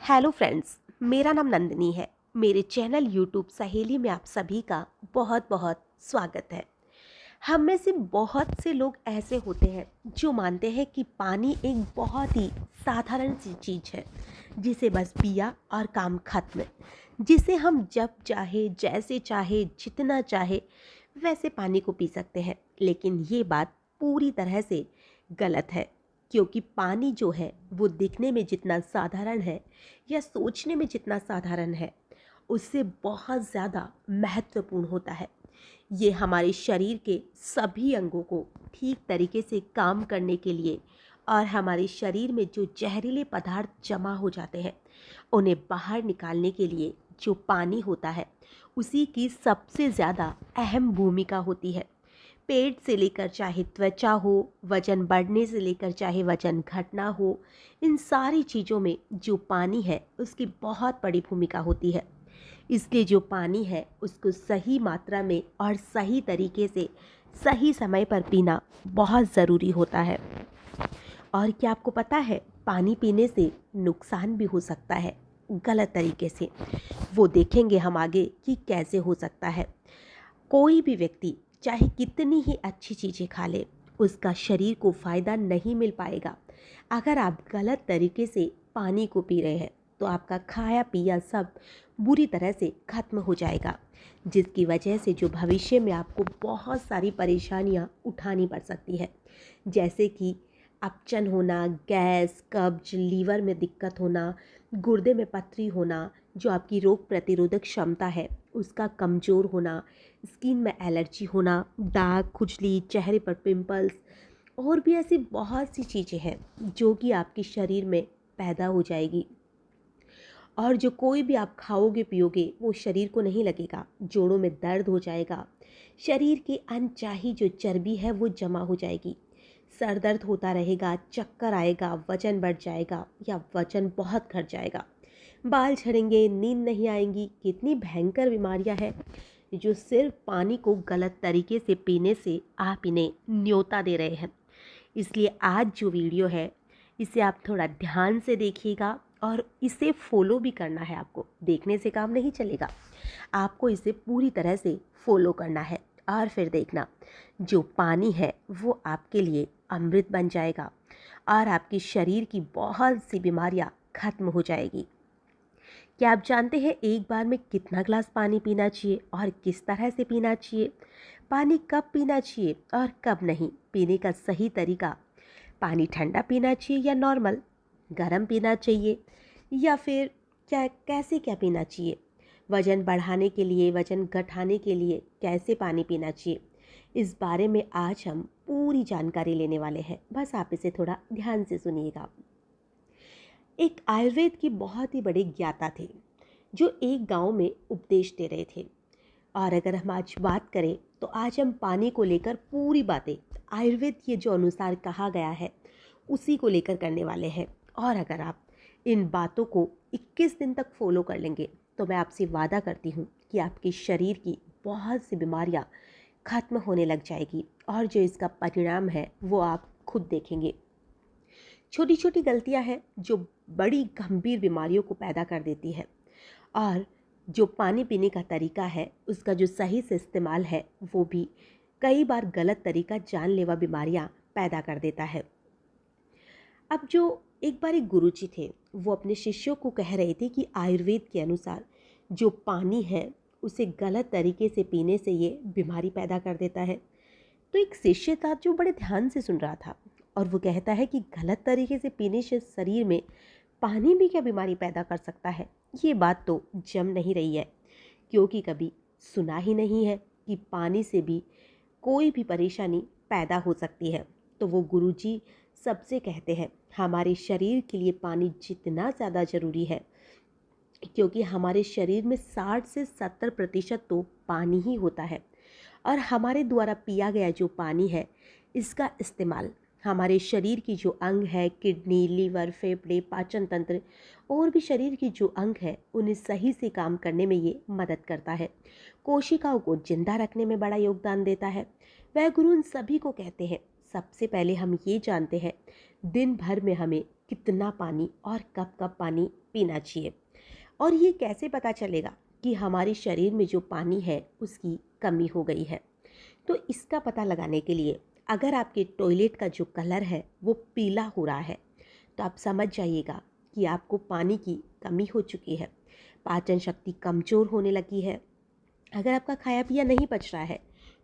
Hello friends, मेरा नाम नंदिनी है। मेरे चैनल यूट्यूब सहेली में आप सभी का बहुत बहुत स्वागत है। हम में से बहुत से लोग ऐसे होते हैं जो मानते हैं कि पानी एक बहुत ही साधारण सी चीज़ है, जिसे बस पिया और काम खत्म, जिसे हम जब चाहे, जैसे चाहे, जितना चाहे वैसे पानी को पी सकते हैं। लेकिन ये बात पूरी तरह से गलत है, क्योंकि पानी जो है वो दिखने में जितना साधारण है या सोचने में जितना साधारण है, उससे बहुत ज़्यादा महत्वपूर्ण होता है। ये हमारे शरीर के सभी अंगों को ठीक तरीके से काम करने के लिए और हमारे शरीर में जो जहरीले पदार्थ जमा हो जाते हैं उन्हें बाहर निकालने के लिए जो पानी होता है, उसी की सबसे ज़्यादा अहम भूमिका होती है। पेट से लेकर चाहे त्वचा हो, वजन बढ़ने से लेकर चाहे वजन घटना हो, इन सारी चीज़ों में जो पानी है उसकी बहुत बड़ी भूमिका होती है। इसलिए जो पानी है उसको सही मात्रा में और सही तरीके से सही समय पर पीना बहुत ज़रूरी होता है। और क्या आपको पता है, पानी पीने से नुकसान भी हो सकता है गलत तरीके से। वो देखेंगे हम आगे कि कैसे हो सकता है। कोई भी व्यक्ति चाहे कितनी ही अच्छी चीज़ें खा ले, उसका शरीर को फ़ायदा नहीं मिल पाएगा। अगर आप गलत तरीके से पानी को पी रहे हैं तो आपका खाया पिया सब बुरी तरह से खत्म हो जाएगा, जिसकी वजह से जो भविष्य में आपको बहुत सारी परेशानियां उठानी पड़ सकती है, जैसे कि अपचन होना, गैस, कब्ज, लीवर में दिक्कत होना, गुर्दे में पथरी होना, जो आपकी रोग प्रतिरोधक क्षमता है उसका कमज़ोर होना, स्किन में एलर्जी होना, दाग, खुजली, चेहरे पर पिंपल्स और भी ऐसी बहुत सी चीज़ें हैं जो कि आपके शरीर में पैदा हो जाएगी। और जो कोई भी आप खाओगे पियोगे वो शरीर को नहीं लगेगा, जोड़ों में दर्द हो जाएगा, शरीर की अनचाही जो चर्बी है वो जमा हो जाएगी, सर दर्द होता रहेगा, चक्कर आएगा, वजन बढ़ जाएगा या वजन बहुत घट जाएगा, बाल झड़ेंगे, नींद नहीं आएंगी। कितनी भयंकर बीमारियां हैं जो सिर्फ पानी को गलत तरीके से पीने से आप इन्हें न्योता दे रहे हैं। इसलिए आज जो वीडियो है इसे आप थोड़ा ध्यान से देखिएगा और इसे फॉलो भी करना है। आपको देखने से काम नहीं चलेगा, आपको इसे पूरी तरह से फॉलो करना है और फिर देखना जो पानी है वो आपके लिए अमृत बन जाएगा और आपके शरीर की बहुत सी बीमारियां खत्म हो जाएगी। क्या आप जानते हैं एक बार में कितना ग्लास पानी पीना चाहिए और किस तरह से पीना चाहिए? पानी कब पीना चाहिए और कब नहीं? पीने का सही तरीका, पानी ठंडा पीना चाहिए या नॉर्मल, गर्म पीना चाहिए या फिर क्या कैसे क्या पीना चाहिए? वज़न बढ़ाने के लिए, वज़न घटाने के लिए कैसे पानी पीना चाहिए? इस बारे में आज हम पूरी जानकारी लेने वाले हैं। बस आप इसे थोड़ा ध्यान से सुनिएगा। एक आयुर्वेद के बहुत ही बड़े ज्ञाता थे जो एक गांव में उपदेश दे रहे थे। और अगर हम आज बात करें तो आज हम पानी को लेकर पूरी बातें आयुर्वेद के जो अनुसार कहा गया है उसी को लेकर करने वाले हैं। और अगर आप इन बातों को 21 दिन तक फॉलो कर लेंगे तो मैं आपसे वादा करती हूँ कि आपके शरीर की बहुत सी बीमारियाँ खत्म होने लग जाएगी और जो इसका परिणाम है वो आप खुद देखेंगे। छोटी छोटी गलतियां हैं जो बड़ी गंभीर बीमारियों को पैदा कर देती है। और जो पानी पीने का तरीका है उसका जो सही से इस्तेमाल है वो भी कई बार गलत तरीका जानलेवा बीमारियां पैदा कर देता है। अब जो एक बार एक गुरुजी थे, वो अपने शिष्यों को कह रहे थे कि आयुर्वेद के अनुसार जो पानी है उसे गलत तरीके से पीने से ये बीमारी पैदा कर देता है। तो एक शिष्य था जो बड़े ध्यान से सुन रहा था और वो कहता है कि गलत तरीके से पीने से शरीर में पानी भी क्या बीमारी पैदा कर सकता है? ये बात तो जम नहीं रही है, क्योंकि कभी सुना ही नहीं है कि पानी से भी कोई भी परेशानी पैदा हो सकती है। तो वो गुरुजी सबसे कहते हैं हमारे शरीर के लिए पानी जितना ज़्यादा ज़रूरी है, क्योंकि हमारे शरीर में 60 से 70% तो पानी ही होता है। और हमारे द्वारा पिया गया जो पानी है इसका इस्तेमाल हमारे शरीर की जो अंग है, किडनी, लीवर, फेफड़े, पाचन तंत्र और भी शरीर की जो अंग है उन्हें सही से काम करने में ये मदद करता है। कोशिकाओं को जिंदा रखने में बड़ा योगदान देता है। वह गुरु उन सभी को कहते हैं सबसे पहले हम ये जानते हैं दिन भर में हमें कितना पानी और कब कब पानी पीना चाहिए। और ये कैसे पता चलेगा कि हमारे शरीर में जो पानी है उसकी कमी हो गई है। तो इसका पता लगाने के लिए अगर आपके टॉयलेट का जो कलर है वो पीला हो रहा है तो आप समझ जाइएगा कि आपको पानी की कमी हो चुकी है, पाचन शक्ति कमज़ोर होने लगी है। अगर आपका खाया पिया नहीं पच रहा है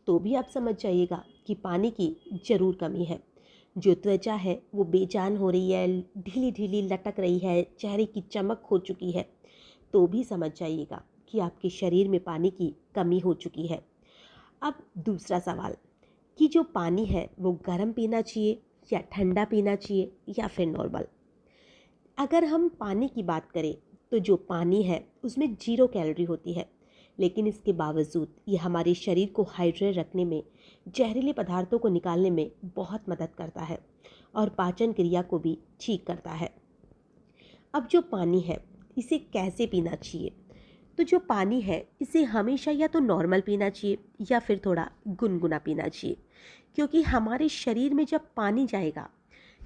तो भी आप समझ जाइएगा कि पानी की ज़रूर कमी है। जो त्वचा है वो बेजान हो रही है, ढीली ढीली लटक रही है, चेहरे की चमक खो चुकी है, तो भी समझ जाइएगा कि आपके शरीर में पानी की कमी हो चुकी है। अब दूसरा सवाल कि जो पानी है वो गर्म पीना चाहिए या ठंडा पीना चाहिए या फिर नॉर्मल। अगर हम पानी की बात करें तो जो पानी है उसमें 0 कैलोरी होती है, लेकिन इसके बावजूद ये हमारे शरीर को हाइड्रेट रखने में, जहरीले पदार्थों को निकालने में बहुत मदद करता है और पाचन क्रिया को भी ठीक करता है। अब जो पानी है इसे कैसे पीना चाहिए? तो जो पानी है इसे हमेशा या तो नॉर्मल पीना चाहिए या फिर थोड़ा गुनगुना पीना चाहिए, क्योंकि हमारे शरीर में जब पानी जाएगा,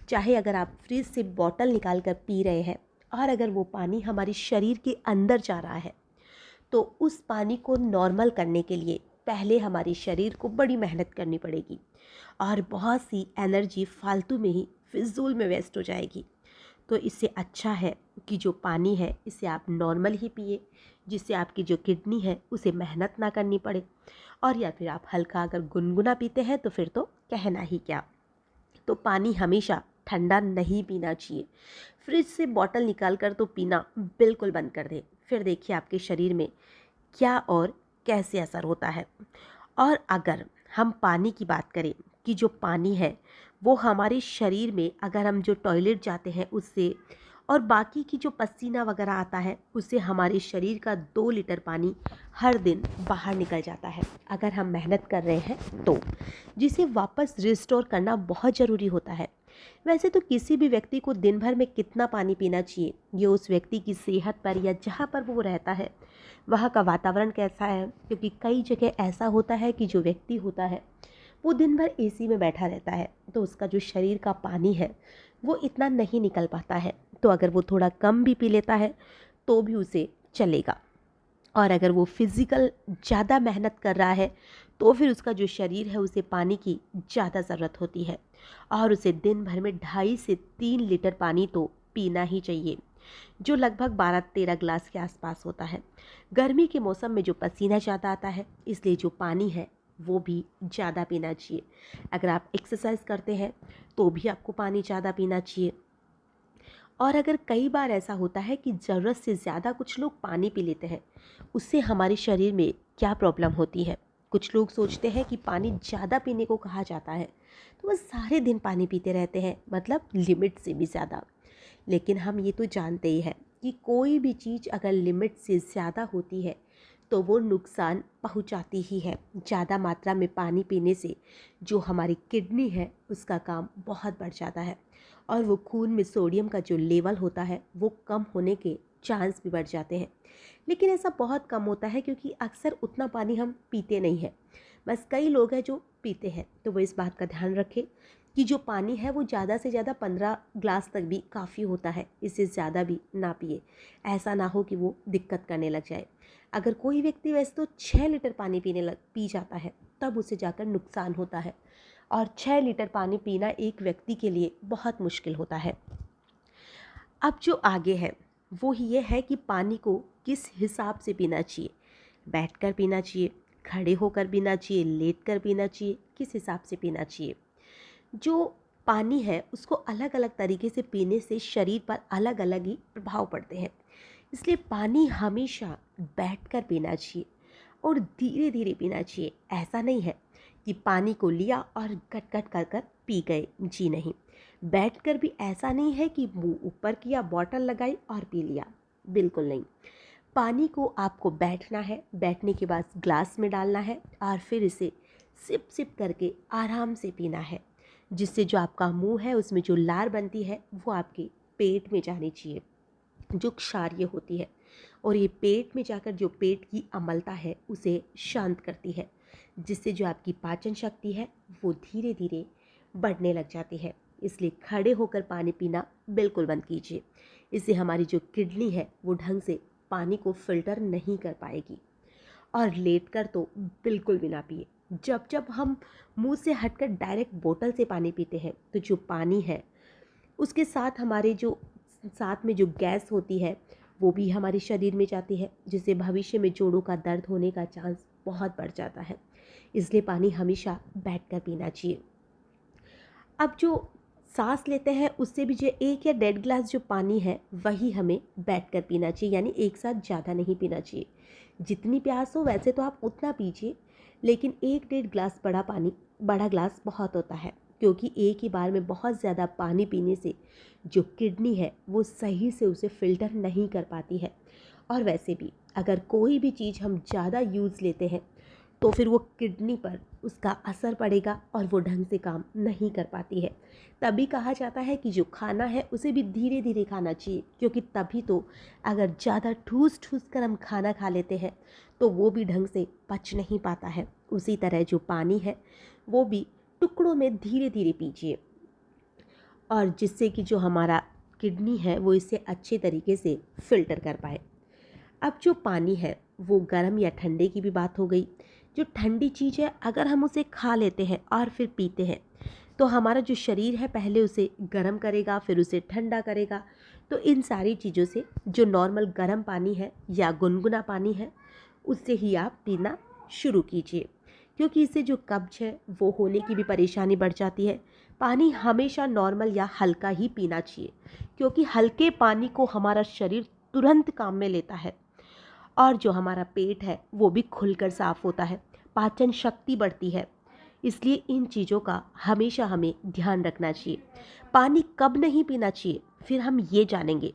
चाहे अगर आप फ्रिज से बॉटल निकाल कर पी रहे हैं और अगर वो पानी हमारे शरीर के अंदर जा रहा है तो उस पानी को नॉर्मल करने के लिए पहले हमारे शरीर को बड़ी मेहनत करनी पड़ेगी और बहुत सी एनर्जी फालतू में ही फिजूल में वेस्ट हो जाएगी। तो इससे अच्छा है कि जो पानी है इसे आप नॉर्मल ही पिए, जिससे आपकी जो किडनी है उसे मेहनत ना करनी पड़े। और या फिर आप हल्का अगर गुनगुना पीते हैं तो फिर तो कहना ही क्या। तो पानी हमेशा ठंडा नहीं पीना चाहिए। फ्रिज से बॉटल निकाल कर तो पीना बिल्कुल बंद कर दें, फिर देखिए आपके शरीर में क्या और कैसे असर होता है। और अगर हम पानी की बात करें कि जो पानी है वो हमारे शरीर में, अगर हम जो टॉयलेट जाते हैं उससे और बाकी की जो पसीना वगैरह आता है उससे हमारे शरीर का 2 लीटर पानी हर दिन बाहर निकल जाता है अगर हम मेहनत कर रहे हैं तो, जिसे वापस रिस्टोर करना बहुत ज़रूरी होता है। वैसे तो किसी भी व्यक्ति को दिन भर में कितना पानी पीना चाहिए ये उस व्यक्ति की सेहत पर या जहाँ पर वो रहता है वहाँ का वातावरण कैसा है, क्योंकि कई जगह ऐसा होता है कि जो व्यक्ति होता है वो दिन भर एसी में बैठा रहता है तो उसका जो शरीर का पानी है वो इतना नहीं निकल पाता है। तो अगर वो थोड़ा कम भी पी लेता है तो भी उसे चलेगा। और अगर वो फिज़िकल ज़्यादा मेहनत कर रहा है तो फिर उसका जो शरीर है उसे पानी की ज़्यादा ज़रूरत होती है और उसे दिन भर में 2.5 से 3 लीटर पानी तो पीना ही चाहिए, जो लगभग 12-13 ग्लास के आसपास होता है। गर्मी के मौसम में जो पसीना ज़्यादा आता है इसलिए जो पानी है वो भी ज़्यादा पीना चाहिए। अगर आप एक्सरसाइज करते हैं तो भी आपको पानी ज़्यादा पीना चाहिए। और अगर कई बार ऐसा होता है कि ज़रूरत से ज़्यादा कुछ लोग पानी पी लेते हैं, उससे हमारे शरीर में क्या प्रॉब्लम होती है। कुछ लोग सोचते हैं कि पानी ज़्यादा पीने को कहा जाता है तो वह सारे दिन पानी पीते रहते हैं, मतलब लिमिट से भी ज़्यादा। लेकिन हम ये तो जानते ही हैं कि कोई भी चीज़ अगर लिमिट से ज़्यादा होती है तो वो नुकसान पहुंचाती ही है। ज़्यादा मात्रा में पानी पीने से जो हमारी किडनी है उसका काम बहुत बढ़ जाता है और वो खून में सोडियम का जो लेवल होता है वो कम होने के चांस भी बढ़ जाते हैं। लेकिन ऐसा बहुत कम होता है क्योंकि अक्सर उतना पानी हम पीते नहीं हैं। बस कई लोग हैं जो पीते हैं, तो वो इस बात का ध्यान रखें कि जो पानी है वो ज़्यादा से ज़्यादा 15 ग्लास तक भी काफ़ी होता है, इससे ज़्यादा भी ना पिए। ऐसा ना हो कि वो दिक्कत करने लग जाए। अगर कोई व्यक्ति वैसे तो 6 लीटर पानी पी जाता है तब उसे जाकर नुकसान होता है और 6 लीटर पानी पीना एक व्यक्ति के लिए बहुत मुश्किल होता है। अब जो आगे है वो ये है कि पानी को किस हिसाब से पीना चाहिए। बैठकर पीना चाहिए, खड़े होकर पीना चाहिए, लेटकर पीना चाहिए, किस हिसाब से पीना चाहिए। जो पानी है उसको अलग अलग तरीके से पीने से शरीर पर अलग अलग ही प्रभाव पड़ते हैं, इसलिए पानी हमेशा बैठकर पीना चाहिए और धीरे धीरे पीना चाहिए। ऐसा नहीं है कि पानी को लिया और गट गट कर कर पी गए, जी नहीं। बैठकर भी ऐसा नहीं है कि मुंह ऊपर किया, बॉटल लगाई और पी लिया, बिल्कुल नहीं। पानी को आपको बैठना है, बैठने के बाद ग्लास में डालना है और फिर इसे सिप सिप करके आराम से पीना है, जिससे जो आपका मुंह है उसमें जो लार बनती है वो आपके पेट में जानी चाहिए, जो क्षार्य होती है, और ये पेट में जाकर जो पेट की अम्लता है उसे शांत करती है, जिससे जो आपकी पाचन शक्ति है वो धीरे धीरे बढ़ने लग जाती है। इसलिए खड़े होकर पानी पीना बिल्कुल बंद कीजिए। इससे हमारी जो किडनी है वो ढंग से पानी को फिल्टर नहीं कर पाएगी। और लेटकर तो बिल्कुल भी ना पिए। जब जब हम मुंह से हटकर डायरेक्ट बोतल से पानी पीते हैं तो जो पानी है उसके साथ हमारे जो साथ में जो गैस होती है वो भी हमारे शरीर में जाती है, जिससे भविष्य में जोड़ों का दर्द होने का चांस बहुत बढ़ जाता है। इसलिए पानी हमेशा बैठकर पीना चाहिए। अब जो सांस लेते हैं उससे भी जो 1 या 1.5 गिलास जो पानी है वही हमें बैठकर पीना चाहिए, यानी एक साथ ज़्यादा नहीं पीना चाहिए। जितनी प्यास हो वैसे तो आप उतना पीजिए, लेकिन 1-1.5 गिलास बड़ा गिलास बहुत होता है, क्योंकि एक ही बार में बहुत ज़्यादा पानी पीने से जो किडनी है वो सही से उसे फ़िल्टर नहीं कर पाती है। और वैसे भी अगर कोई भी चीज़ हम ज़्यादा यूज़ लेते हैं तो फिर वो किडनी पर उसका असर पड़ेगा और वो ढंग से काम नहीं कर पाती है। तभी कहा जाता है कि जो खाना है उसे भी धीरे धीरे खाना चाहिए, क्योंकि तभी तो अगर ज़्यादा ठूस ठूस कर हम खाना खा लेते हैं तो वो भी ढंग से पच नहीं पाता है। उसी तरह जो पानी है वो भी टुकड़ों में धीरे धीरे पीजिए, और जिससे कि जो हमारा किडनी है वो इसे अच्छे तरीके से फ़िल्टर कर पाए। अब जो पानी है वो गर्म या ठंडे की भी बात हो गई। जो ठंडी चीज़ है अगर हम उसे खा लेते हैं और फिर पीते हैं तो हमारा जो शरीर है पहले उसे गर्म करेगा, फिर उसे ठंडा करेगा। तो इन सारी चीज़ों से जो नॉर्मल गर्म पानी है या गुनगुना पानी है उससे ही आप पीना शुरू कीजिए, क्योंकि इससे जो कब्ज है वो होने की भी परेशानी बढ़ जाती है। पानी हमेशा नॉर्मल या हल्का ही पीना चाहिए, क्योंकि हल्के पानी को हमारा शरीर तुरंत काम में लेता है और जो हमारा पेट है वो भी खुलकर साफ़ होता है, पाचन शक्ति बढ़ती है। इसलिए इन चीज़ों का हमेशा हमें ध्यान रखना चाहिए। पानी कब नहीं पीना चाहिए फिर हम ये जानेंगे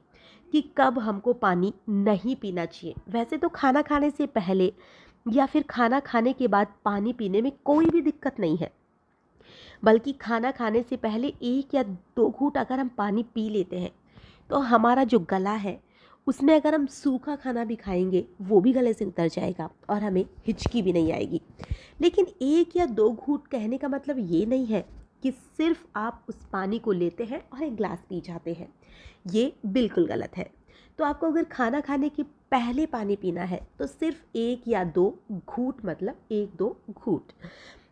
कि कब हमको पानी नहीं पीना चाहिए। वैसे तो खाना खाने से पहले या फिर खाना खाने के बाद पानी पीने में कोई भी दिक्कत नहीं है, बल्कि खाना खाने से पहले 1 या 2 घूंट अगर हम पानी पी लेते हैं तो हमारा जो गला है उसमें अगर हम सूखा खाना भी खाएंगे वो भी गले से उतर जाएगा और हमें हिचकी भी नहीं आएगी। लेकिन 1 या 2 घूंट कहने का मतलब ये नहीं है कि सिर्फ आप उस पानी को लेते हैं और एक गिलास पी जाते हैं, ये बिल्कुल गलत है। तो आपको अगर खाना खाने के पहले पानी पीना है तो सिर्फ 1 या 2 घूंट, मतलब 1-2 घूंट,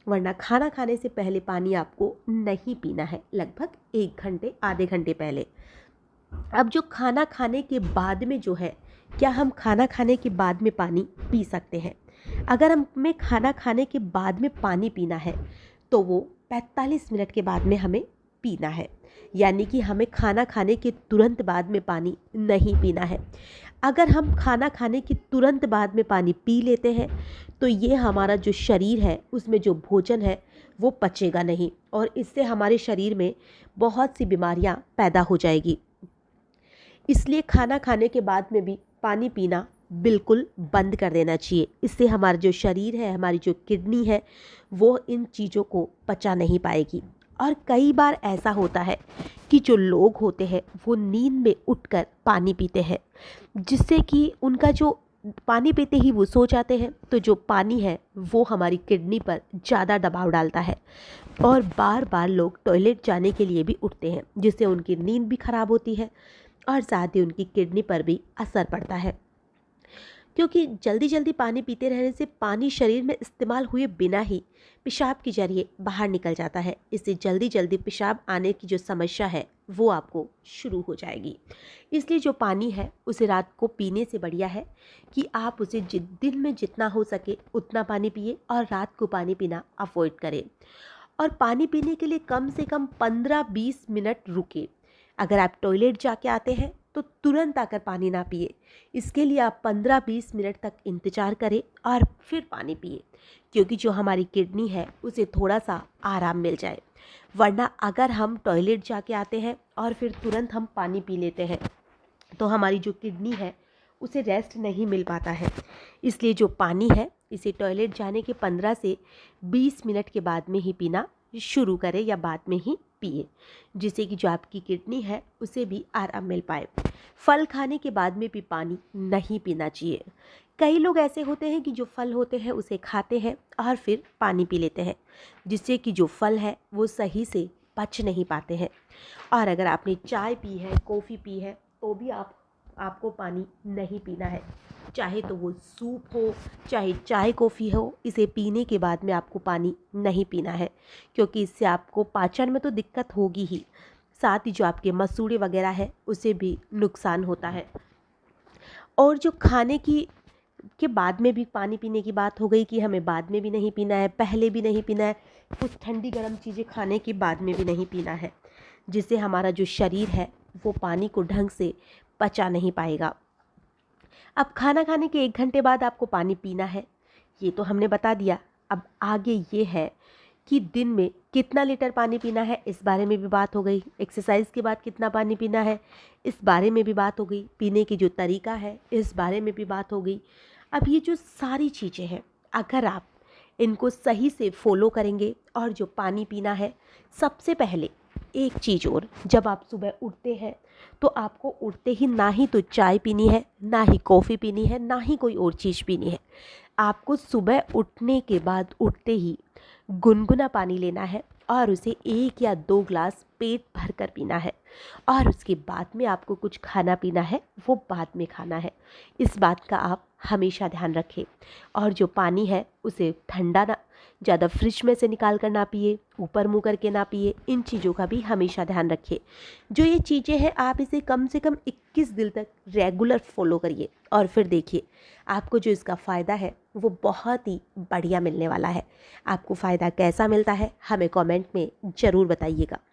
वरना खाना खाने से पहले पानी आपको नहीं पीना है, लगभग 1 घंटे आधे घंटे पहले। अब जो खाना खाने के बाद में जो है, क्या हम खाना खाने के बाद में पानी पी सकते हैं? अगर हमें खाना खाने के बाद में पानी पीना है तो वो 45 मिनट के बाद में हमें पीना है, यानी कि हमें खाना खाने के तुरंत बाद में पानी नहीं पीना है। अगर हम खाना खाने के तुरंत बाद में पानी पी लेते हैं तो ये हमारा जो शरीर है उसमें जो भोजन है वो पचेगा नहीं और इससे हमारे शरीर में बहुत सी बीमारियां पैदा हो जाएगी। इसलिए खाना खाने के बाद में भी पानी पीना बिल्कुल बंद कर देना चाहिए। इससे हमारा जो शरीर है, हमारी जो किडनी है, वो इन चीज़ों को पचा नहीं पाएगी। और कई बार ऐसा होता है कि जो लोग होते हैं वो नींद में उठकर पानी पीते हैं, जिससे कि उनका जो पानी पीते ही वो सो जाते हैं, तो जो पानी है वो हमारी किडनी पर ज़्यादा दबाव डालता है और बार बार लोग टॉयलेट जाने के लिए भी उठते हैं, जिससे उनकी नींद भी खराब होती है और साथ ही उनकी किडनी पर भी असर पड़ता है। क्योंकि जल्दी जल्दी पानी पीते रहने से पानी शरीर में इस्तेमाल हुए बिना ही पेशाब के जरिए बाहर निकल जाता है। इससे जल्दी जल्दी पेशाब आने की जो समस्या है वो आपको शुरू हो जाएगी। इसलिए जो पानी है उसे रात को पीने से बढ़िया है कि आप उसे दिन में जितना हो सके उतना पानी पिए और रात को पानी पीना अवॉइड करें। और पानी पीने के लिए कम से कम 15-20 मिनट रुके। अगर आप टॉयलेट जाके आते हैं तो तुरंत आकर पानी ना पिए, इसके लिए आप 15-20 मिनट तक इंतज़ार करें और फिर पानी पिए, क्योंकि जो हमारी किडनी है उसे थोड़ा सा आराम मिल जाए। वरना अगर हम टॉयलेट जाके आते हैं और फिर तुरंत हम पानी पी लेते हैं तो हमारी जो किडनी है उसे रेस्ट नहीं मिल पाता है। इसलिए जो पानी है इसे टॉयलेट जाने के 15 से 20 मिनट के बाद में ही पीना शुरू करें या बाद में ही पिए, जिससे कि जो आपकी किडनी है उसे भी आराम मिल पाए। फल खाने के बाद में भी पानी नहीं पीना चाहिए। कई लोग ऐसे होते हैं कि जो फल होते हैं उसे खाते हैं और फिर पानी पी लेते हैं, जिससे कि जो फल है वो सही से पच नहीं पाते हैं। और अगर आपने चाय पी है, कॉफ़ी पी है, तो भी आपको पानी नहीं पीना है। चाहे तो वो सूप हो, चाहे चाय कॉफ़ी हो, इसे पीने के बाद में आपको पानी नहीं पीना है, क्योंकि इससे आपको पाचन में तो दिक्कत होगी ही, साथ ही जो आपके मसूड़े वगैरह है उसे भी नुकसान होता है। और जो खाने की के बाद में भी पानी पीने की बात हो गई कि हमें बाद में भी नहीं पीना है, पहले भी नहीं पीना है, कुछ ठंडी गर्म चीज़ें खाने के बाद में भी नहीं पीना है, जिससे हमारा जो शरीर है वो पानी को ढंग से पचा नहीं पाएगा। अब खाना खाने के 1 घंटे बाद आपको पानी पीना है, ये तो हमने बता दिया। अब आगे ये है कि दिन में कितना लीटर पानी पीना है, इस बारे में भी बात हो गई। एक्सरसाइज के बाद कितना पानी पीना है, इस बारे में भी बात हो गई। पीने की जो तरीका है, इस बारे में भी बात हो गई। अब ये जो सारी चीज़ें हैं, अगर आप इनको सही से फॉलो करेंगे और जो पानी पीना है, सबसे पहले एक चीज़ और, जब आप सुबह उठते हैं तो आपको उठते ही ना ही तो चाय पीनी है, ना ही कॉफ़ी पीनी है, ना ही कोई और चीज़ पीनी है। आपको सुबह उठने के बाद उठते ही गुनगुना पानी लेना है और उसे 1 या 2 ग्लास पेट भर कर पीना है। और उसके बाद में आपको कुछ खाना पीना है, वो बाद में खाना है। इस बात का आप हमेशा ध्यान रखें। और जो पानी है उसे ठंडा ना, ज़्यादा फ्रिज में से निकाल कर ना पिए, ऊपर मुँह करके ना पिए। इन चीज़ों का भी हमेशा ध्यान रखें। जो ये चीज़ें हैं, आप इसे कम से कम 21 दिन तक रेगुलर फॉलो करिए और फिर देखिए आपको जो इसका फ़ायदा है वो बहुत ही बढ़िया मिलने वाला है। आपको फ़ायदा कैसा मिलता है हमें कमेंट में ज़रूर बताइएगा।